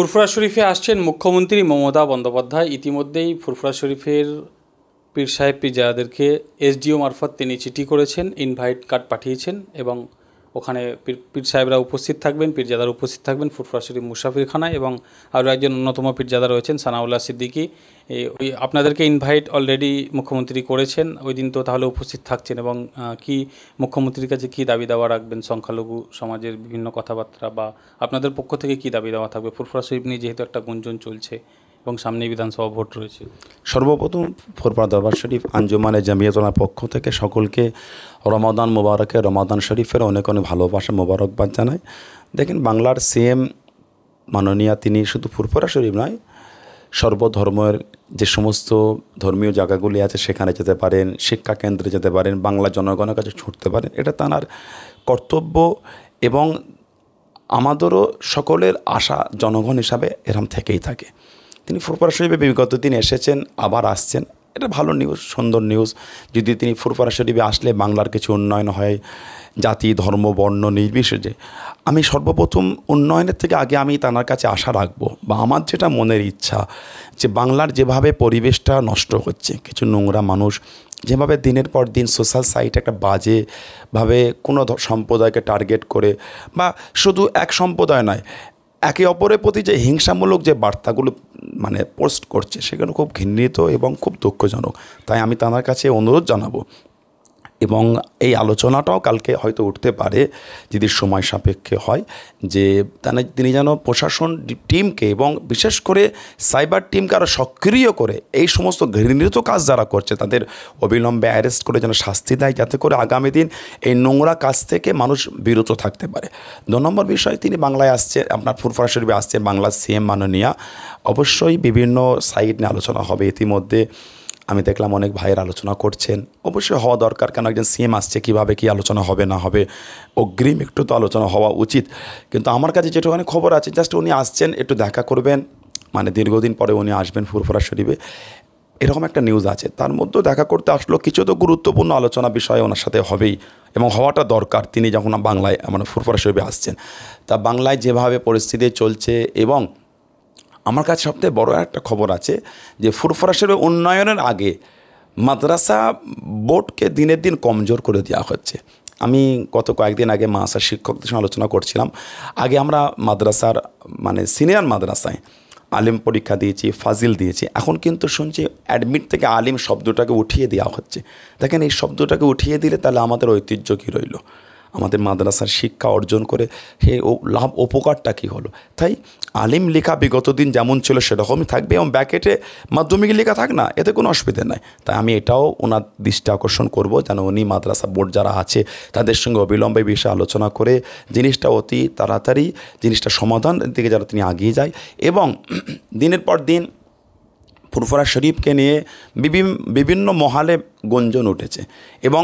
ফুরফুরা শরীফে আসছেন মুখ্যমন্ত্রী মমতা বন্দ্যোপাধ্যায়। ইতিমধ্যেই ফুরফুরা শরীফের পীর সাহেব পীরজাদাদেরকে এসডিও মারফত তিনি চিঠি করেছেন, ইনভাইট কার্ড পাঠিয়েছেন এবং ওখানে পীর সাহেবরা উপস্থিত থাকবেন, পীরজাদারা উপস্থিত থাকবেন ফুরফুরা শরীফ মুসাফিরখানায়। এবং আরও একজন অন্যতম পীরজাদা রয়েছেন সানাউল্লাহ সিদ্দিকী। ওই আপনাদেরকে ইনভাইট অলরেডি মুখ্যমন্ত্রী করেছেন, ওই দিন তো তাহলে উপস্থিত থাকছেন। এবং কি মুখ্যমন্ত্রীর কাছে কী দাবি দাওয়া রাখবেন? সংখ্যালঘু সমাজের বিভিন্ন কথাবার্তা বা আপনাদের পক্ষ থেকে কী দাবি দেওয়া থাকবে ফুরফুরা শরীফ নিয়ে, যেহেতু একটা গুঞ্জন চলছে এবং সামনেই বিধানসভা ভোট রয়েছে? সর্বপ্রথম ফুরফুরা দরবার শরীফ আঞ্জুমানে জামিয়াতুল্লাহর পক্ষ থেকে সকলকে রমাদান মোবারকে, রমাদান শরীফের অনেক অনেক ভালোবাসা মোবারকবাদ জানাই। দেখেন, বাংলার সিএম মাননীয়া তিনি শুধু ফুরফুরা শরীফ নয়, সর্বধর্মের যে সমস্ত ধর্মীয় জায়গাগুলি আছে সেখানে যেতে পারেন, শিক্ষা কেন্দ্রে যেতে পারেন, বাংলা জনগণের কাছে ছুটতে পারেন। এটা তাঁর কর্তব্য এবং আমাদেরও সকলের আশা জনগণ হিসাবে এরম থেকেই থাকে। তিনি ফুরফুরা শরীফে বিগত দিন এসেছেন, আবার আসছেন, এটা ভালো নিউজ, সুন্দর নিউজ। যদি তিনি ফুরফুরা শরীফে আসলে বাংলার কিছু উন্নয়ন হয়, জাতি ধর্ম বর্ণ নির্বিশেষে। আমি সর্বপ্রথম উন্নয়নের থেকে আগে আমি তাঁর কাছে আশা রাখবো, বা আমার যেটা মনের ইচ্ছা, যে বাংলার যেভাবে পরিবেশটা নষ্ট হচ্ছে, কিছু নোংরা মানুষ যেভাবে দিনের পর দিন সোশ্যাল সাইট একটা বাজেভাবে কোনো সম্প্রদায়কে টার্গেট করে, বা শুধু এক সম্প্রদায় নয়, একে অপরের প্রতি যে হিংসামূলক যে বার্তাগুলো মানে পোস্ট করছে, সেগুলো খুব ঘৃণিত এবং খুব দুঃখজনক। তাই আমি তাঁর কাছে অনুরোধ জানাবো, এবং এই আলোচনাটাও কালকে হয়তো উঠতে পারে যদি সময় সাপেক্ষে হয়, যে তিনি যেন প্রশাসন টিমকে এবং বিশেষ করে সাইবার টিমকে আরও সক্রিয় করে এই সমস্ত ঘৃণিত কাজ যারা করছে তাদের অবিলম্বে অ্যারেস্ট করে যেন শাস্তি দেয়, যাতে করে আগামী দিন এই নোংরা কাজ থেকে মানুষ বিরত থাকতে পারে। 2 নম্বর বিষয়, তিনি বাংলায় আসছে, আপনার ফুরফুরা শরীফে আসছে বাংলার সিএম মাননীয়া। অবশ্যই বিভিন্ন সাইট নিয়ে আলোচনা হবে। ইতিমধ্যে আমি দেখলাম অনেক ভাইয়ের আলোচনা করছেন, অবশ্যই হওয়া দরকার, কেন একজন সিএম আসছে, কীভাবে কী আলোচনা হবে না হবে অগ্রিম একটু তো আলোচনা হওয়া উচিত। কিন্তু আমার কাছে যেটুখানি খবর আছে, জাস্ট উনি আসছেন, একটু দেখা করবেন, মানে দীর্ঘদিন পরে উনি আসবেন ফুরফুরা শরীফে, এরকম একটা নিউজ আছে। তার মধ্যেও দেখা করতে আসলো, কিছু তো গুরুত্বপূর্ণ আলোচনা বিষয় ওনার সাথে হবেই এবং হওয়াটা দরকার। তিনি যখন বাংলায় মানে ফুরফুরা শরীফে আসছেন, তা বাংলায় যেভাবে পরিস্থিতি চলছে, এবং আমার কাছে সবথেকে বড় একটা খবর আছে যে ফুরফুরা শরীফের উন্নয়নের আগে মাদ্রাসা বোর্ডকে দিনের দিন কমজোর করে দেওয়া হচ্ছে। আমি গত কয়েকদিন আগে মাদ্রাসার শিক্ষকদের সঙ্গে আলোচনা করছিলাম। আগে আমরা মাদ্রাসার মানে সিনিয়র মাদ্রাসায় আলিম পরীক্ষা দিয়েছি, ফাজিল দিয়েছি, এখন কিন্তু শুনছি অ্যাডমিট থেকে আলিম শব্দটাকে উঠিয়ে দেওয়া হচ্ছে। দেখেন, এই শব্দটাকে উঠিয়ে দিলে তাহলে আমাদের ঐতিহ্য কী রইল? আমাদের মাদ্রাসার শিক্ষা অর্জন করে সেই লাভ উপকারটা কী হলো? তাই আলিম লেখা বিগত দিন যেমন ছিল সেরকমই থাকবে, এবং ব্যাকেটে মাধ্যমিক লেখা থাক না, এতে কোনো অসুবিধা নাই। তাই আমি এটাও ওনার দৃষ্টি আকর্ষণ করব, যেন উনি মাদ্রাসা বোর্ড যারা আছে তাদের সঙ্গে অবিলম্বে বিষয়ে আলোচনা করে জিনিসটা অতি তাড়াতাড়ি জিনিসটা সমাধান দিকে যারা তিনি এগিয়ে যায়। এবং দিনের পর দিন ফুরফুরা শরীফকে নিয়ে বিভিন্ন মহলে গুঞ্জন উঠেছে, এবং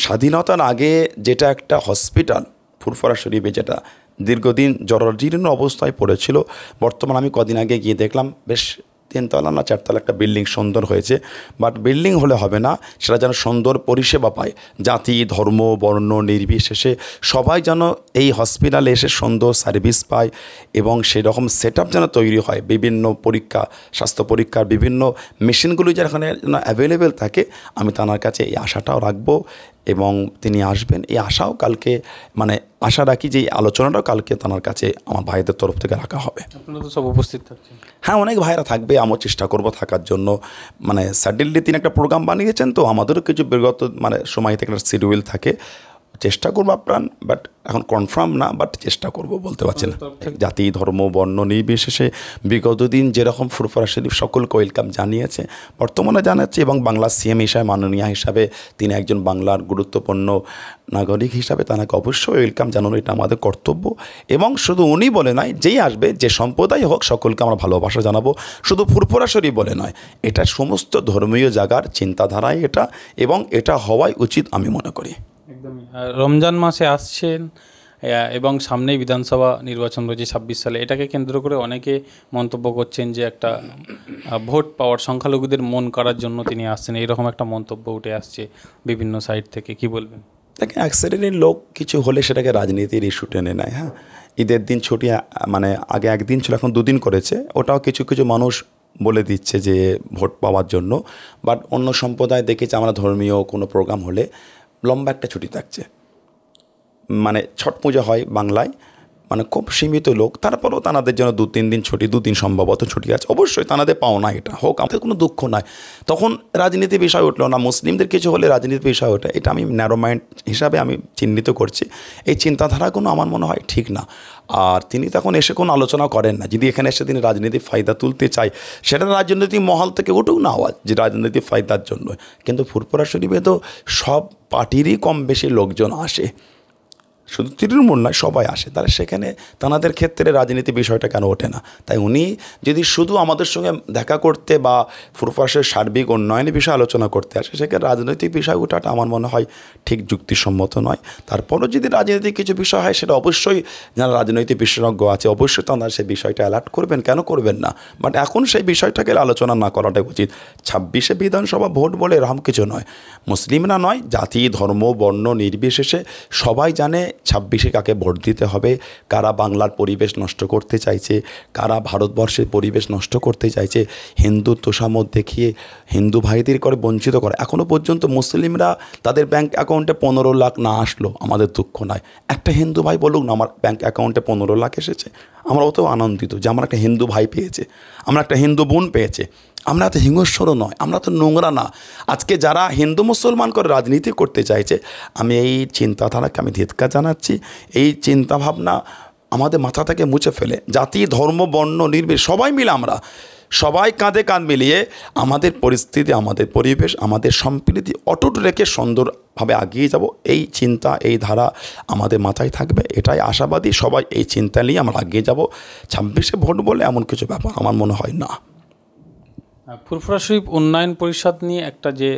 স্বাধীনতার আগে যেটা একটা হসপিটাল ফুরফুরা শরীফে, যেটা দীর্ঘদিন জরাজীর্ণ অবস্থায় পড়েছিল, বর্তমানে আমি কদিন আগে গিয়ে দেখলাম বেশ 3 তলা না 4 তলা একটা বিল্ডিং সুন্দর হয়েছে। বাট বিল্ডিং হলে হবে না, সেটা যেন সুন্দর পরিষেবা পায়, জাতি ধর্ম বর্ণ নির্বিশেষে সবাই যেন এই হসপিটালে এসে সুন্দর সার্ভিস পায়, এবং সেরকম সেট আপ যেন তৈরি হয়। বিভিন্ন পরীক্ষা, স্বাস্থ্য পরীক্ষার বিভিন্ন মেশিনগুলি যেখানে যেন অ্যাভেলেবেল থাকে। আমি তার কাছে এই আশাটাও রাখবো, এবং তিনি আসবেন এই আশাও কালকে মানে আশা রাখি যে এই আলোচনাটাও কালকে তার কাছে আমার ভাইদের তরফ থেকে রাখা হবে। আপনারা তো সব উপস্থিত থাকছেন? হ্যাঁ, অনেক ভাইরা থাকবে, আমিও চেষ্টা করব থাকার জন্য। মানে স্যাডেনলি তিনি একটা প্রোগ্রাম বানিয়েছেন, তো আমাদেরও কিছু বিগত মানে সময় থেকে একটা শিডিউল থাকে, চেষ্টা করবো আপ্রাণ, বাট এখন কনফার্ম না, বাট চেষ্টা করব, বলতে পারছি না। জাতি ধর্ম বর্ণ নির্বিশেষে বিগত দিন যেরকম ফুরফুরা শরীফ সকলকে ওয়েলকাম জানিয়েছে, বর্তমানে জানাচ্ছে, এবং বাংলার সিএম হিসাবে মাননীয়া হিসাবে তিনি একজন বাংলার গুরুত্বপূর্ণ নাগরিক হিসাবে তাকে অবশ্যই ওয়েলকাম জানানো, এটা আমাদের কর্তব্য। এবং শুধু উনি বলে নয়, যেই আসবে যে সম্প্রদায় হোক সকলকে আমরা ভালোবাসা জানাবো, শুধু ফুরফুরা শরীফ বলে নয়, এটা সমস্ত ধর্মীয় জায়গার চিন্তাধারায় এটা, এবং এটা হওয়াই উচিত আমি মনে করি। একদমই। রমজান মাসে আসছেন এবং সামনেই বিধানসভা নির্বাচন রয়েছে 26 সালে, এটাকে কেন্দ্র করে অনেকে মন্তব্য করছেন যে একটা ভোট পাওয়ার, সংখ্যালঘুদের মন করার জন্য তিনি আসছেন, এইরকম একটা মন্তব্য উঠে আসছে বিভিন্ন সাইড থেকে, কি বলবেন? দেখেন, এক শ্রেণীর লোক কিছু হলে সেটাকে রাজনীতির ইস্যু টেনে নেয়। হ্যাঁ, ঈদের দিন ছুটি মানে আগে একদিন ছিল, এখন 2 দিন করেছে। ওটাও কিছু কিছু মানুষ বলে দিচ্ছে যে ভোট পাওয়ার জন্য। বাট অন্য সম্প্রদায় দেখেছি আমরা ধর্মীয় কোনো প্রোগ্রাম হলে লম্বা একটা ছুটি থাকছে। মানে ছট পূজা হয় বাংলায়, মানে খুব সীমিত লোক, তারপরেও তাদের জন্য 2-3 দিন ছুটি, 2 দিন সম্ভবত ছুটি আছে। অবশ্যই তাদের পাওনা এটা হোক, আমাদের কোনো দুঃখ নাই। তখন রাজনীতি বিষয় উঠলো না, মুসলিমদের কিছু হলে রাজনীতি বিষয় ওঠে। এটা আমি ন্যারো মাইন্ড হিসাবে আমি চিহ্নিত করছি। এই চিন্তাধারাগুলো আমার মনে হয় ঠিক না। আর তিনি তখন এসে কোনো আলোচনা করেন না। যদি এখানে এসে তিনি রাজনীতির ফায়দা তুলতে চায়, সেটা রাজনৈতিক মহল থেকে উঠুক না আওয়াজ যে রাজনৈতিক ফায়দার জন্য। কিন্তু ফুরফুরা শরীফে তো সব পার্টিরই কম বেশি লোকজন আসে, শুধু তৃণমূল নয়, সবাই আসে। তাহলে সেখানে তাদের ক্ষেত্রে রাজনীতি বিষয়টা কেন ওঠে না? তাই উনি যদি শুধু আমাদের সঙ্গে দেখা করতে বা ফুরফুরার সার্বিক উন্নয়নের বিষয়ে আলোচনা করতে আসে, সেখানে রাজনৈতিক বিষয় ওঠাটা আমার মনে হয় ঠিক যুক্তিসম্মত নয়। তারপরও যদি রাজনৈতিক কিছু বিষয় হয়, সেটা অবশ্যই যারা রাজনৈতিক বিশেষজ্ঞ আছে অবশ্যই তারা সেই বিষয়টা অ্যালার্ট করবেন, কেন করবেন না? বাট এখন সেই বিষয়টাকে আলোচনা না করাটাই উচিত। 26শে বিধানসভা ভোট বলে এরকম কিছু নয়, মুসলিমরা নয়, জাতি ধর্ম বর্ণ নির্বিশেষে সবাই জানে 26শে কাকে ভোট দিতে হবে, কারা বাংলার পরিবেশ নষ্ট করতে চাইছে, কারা ভারতবর্ষের পরিবেশ নষ্ট করতে চাইছে, হিন্দুত্ব সামত দেখিয়ে হিন্দু ভাইদের করে বঞ্চিত করে। এখনও পর্যন্ত মুসলিমরা তাদের ব্যাঙ্ক অ্যাকাউন্টে 15 লাখ না আসলো আমাদের দুঃখ নয়। একটা হিন্দু ভাই বলুক না আমার ব্যাঙ্ক অ্যাকাউন্টে 15 লাখ এসেছে, আমরা অতও আনন্দিত যে আমার একটা হিন্দু ভাই পেয়েছে, আমরা একটা হিন্দু বোন পেয়েছে। আমরা তো হিংস্রও নয়, আমরা তো নোংরা না। আজকে যারা হিন্দু মুসলমান করে রাজনীতি করতে চাইছে, আমি এই চিন্তাধারাকে আমি ধিক্কার জানাচ্ছি। এই চিন্তাভাবনা আমাদের মাথা থেকে মুছে ফেলে জাতি ধর্ম বর্ণ নির্বিশেষে সবাই মিলে আমরা সবাই কাঁধে কাঁধ মিলিয়ে আমাদের পরিস্থিতি, আমাদের পরিবেশ, আমাদের সম্প্রীতি অটুট রেখে সুন্দরভাবে এগিয়ে যাব। এই চিন্তা, এই ধারা আমাদের মাথায় থাকবে, এটাই আশাবাদী। সবাই এই চিন্তা নিয়ে আমরা এগিয়ে যাব। 26শে ভোট বলে এমন কিছু ব্যাপার আমার মনে হয় না। ফুরফুরা শরীফ উন্নয়ন পরিষদ নিয়ে একটা যে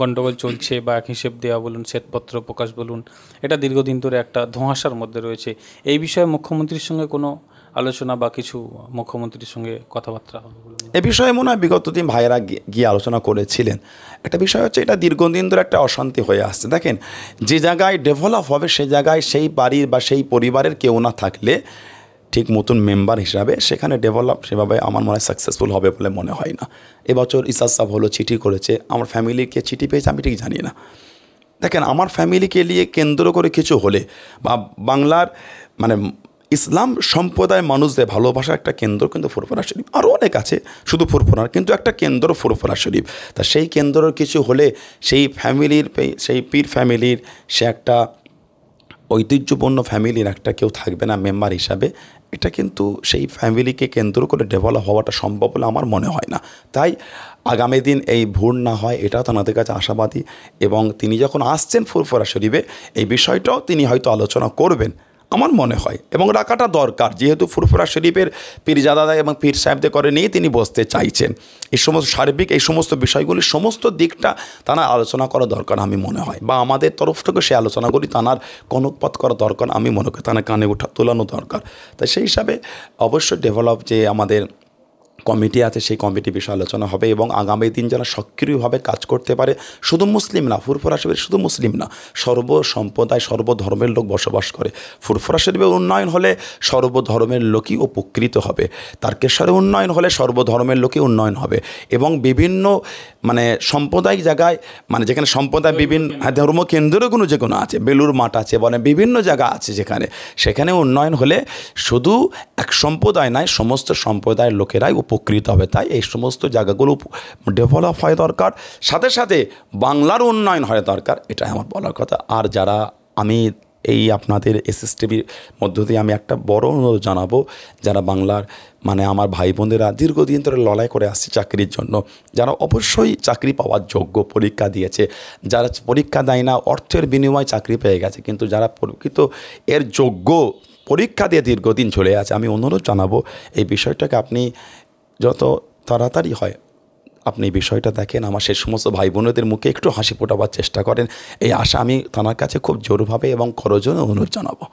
গণ্ডগোল চলছে বা এক হিসেব দেওয়া বলুন, শ্বেতপত্র প্রকাশ বলুন, এটা দীর্ঘদিন ধরে একটা ধোঁয়াশার মধ্যে রয়েছে। এই বিষয়ে মুখ্যমন্ত্রীর সঙ্গে কোনো আলোচনা বা কিছু মুখ্যমন্ত্রীর সঙ্গে কথাবার্তা হবে? এ বিষয়ে মনে হয় বিগত দিন ভাইয়েরা গিয়ে আলোচনা করেছিলেন। একটা বিষয় হচ্ছে, এটা দীর্ঘদিন ধরে একটা অশান্তি হয়ে আসছে। দেখেন, যে জায়গায় ডেভেলপ হবে সে জায়গায় সেই বাড়ির বা সেই পরিবারের কেউ না থাকলে ঠিক মতন মেম্বার হিসাবে সেখানে ডেভেলপ সেভাবে আমার মনে হয় সাকসেসফুল হবে বলে মনে হয় না। এবছর ইসাদ সাহেব হলো, চিঠি করেছে, আমার ফ্যামিলিকে চিঠি পেয়েছে আমি ঠিক জানি না। দেখেন, আমার ফ্যামিলিকে নিয়ে কেন্দ্র করে কিছু হলে বা বাংলার মানে ইসলাম সম্প্রদায় মানুষদের ভালোবাসার একটা কেন্দ্র কিন্তু ফুরফুরা শরীফ। আরও অনেক আছে, শুধু ফুরফুরার কিন্তু একটা কেন্দ্র ফুরফুরা শরীফ। তা সেই কেন্দ্রের কিছু হলে সেই ফ্যামিলির, সেই পীর ফ্যামিলির, সে একটা ঐতিহ্যপূর্ণ ফ্যামিলির একটা কেউ থাকবে না মেম্বার হিসাবে, এটা কিন্তু সেই ফ্যামিলিকে কেন্দ্র করে ডেভেলপ হওয়াটা সম্ভব বলে আমার মনে হয় না। তাই আগামী দিন এই ভুল না হয় এটাও তাদের কাছে আশাবাদী। এবং তিনি যখন আসছেন ফুরফুরা শরীফে, এই বিষয়টাও তিনি হয়তো আলোচনা করবেন আমার মনে হয়, এবং রাখাটা দরকার। যেহেতু ফুরফুরা শরীফের পীরজাদা এবং পীর সাহেবদের করে নিয়ে তিনি বসতে চাইছেন, এই সমস্ত সার্বিক এই সমস্ত বিষয়গুলি সমস্ত দিকটা তারা আলোচনা করা দরকার আমি মনে হয়, বা আমাদের তরফ থেকে সেই আলোচনাগুলি তার কনকপাত করা দরকার আমি মনে করি, তারা কানে তোলানো দরকার। তাই সেই হিসাবে অবশ্যই ডেভেলপ যে আমাদের কমিটি আছে সেই কমিটি বিষয়ে আলোচনা হবে, এবং আগামী দিন যারা সক্রিয়ভাবে কাজ করতে পারে, শুধু মুসলিম না, ফুরফুরা শরীফের শুধু মুসলিম না, সর্বসম্প্রদায় সর্বধর্মের লোক বসবাস করে। ফুরফুরা শরীফের উন্নয়ন হলে সর্বধর্মের লোকই উপকৃত হবে, তারকেশ্বরের উন্নয়ন হলে সর্বধর্মের লোকই উন্নয়ন হবে। এবং বিভিন্ন মানে সাম্প্রদায়িক জায়গায়, মানে যেখানে সম্প্রদায় বিভিন্ন ধর্মকেন্দ্রগুলো যে কোনো আছে, বেলুর মাঠ আছে, মানে বিভিন্ন জায়গা আছে যেখানে, সেখানে উন্নয়ন হলে শুধু এক সম্প্রদায় নয়, সমস্ত সম্প্রদায়ের লোকেরাই উপকৃত হবে। তাই এই সমস্ত জায়গাগুলো ডেভেলপ হয় দরকার, সাথে সাথে বাংলার উন্নয়ন হয় দরকার, এটাই আমার বলার কথা। আর যারা আমি এই আপনাদের এসএসটিভির মধ্য দিয়ে আমি একটা বড় অনুরোধ জানাবো, যারা বাংলার মানে আমার ভাই বোনেরা দীর্ঘদিন ধরে লড়াই করে আসছে চাকরির জন্য, যারা অবশ্যই চাকরি পাওয়ার যোগ্য, পরীক্ষা দিয়েছে, যারা পরীক্ষা দেয় না অর্থের বিনিময়ে চাকরি পেয়ে গেছে, কিন্তু যারা প্রকৃত এর যোগ্য পরীক্ষা দিয়ে দীর্ঘদিন চলে আছে, আমি অনুরোধ জানাবো এই বিষয়টাকে আপনি যত তাড়াতাড়ি হয় আপনি এই বিষয়টা দেখেন, আমার সেই সমস্ত ভাই বোনেদের মুখে একটু হাসি ফোটাবার চেষ্টা করেন, এই আশা আমি তার কাছে খুব জোরভাবে এবং করজোরে অনুরোধ জানাবো।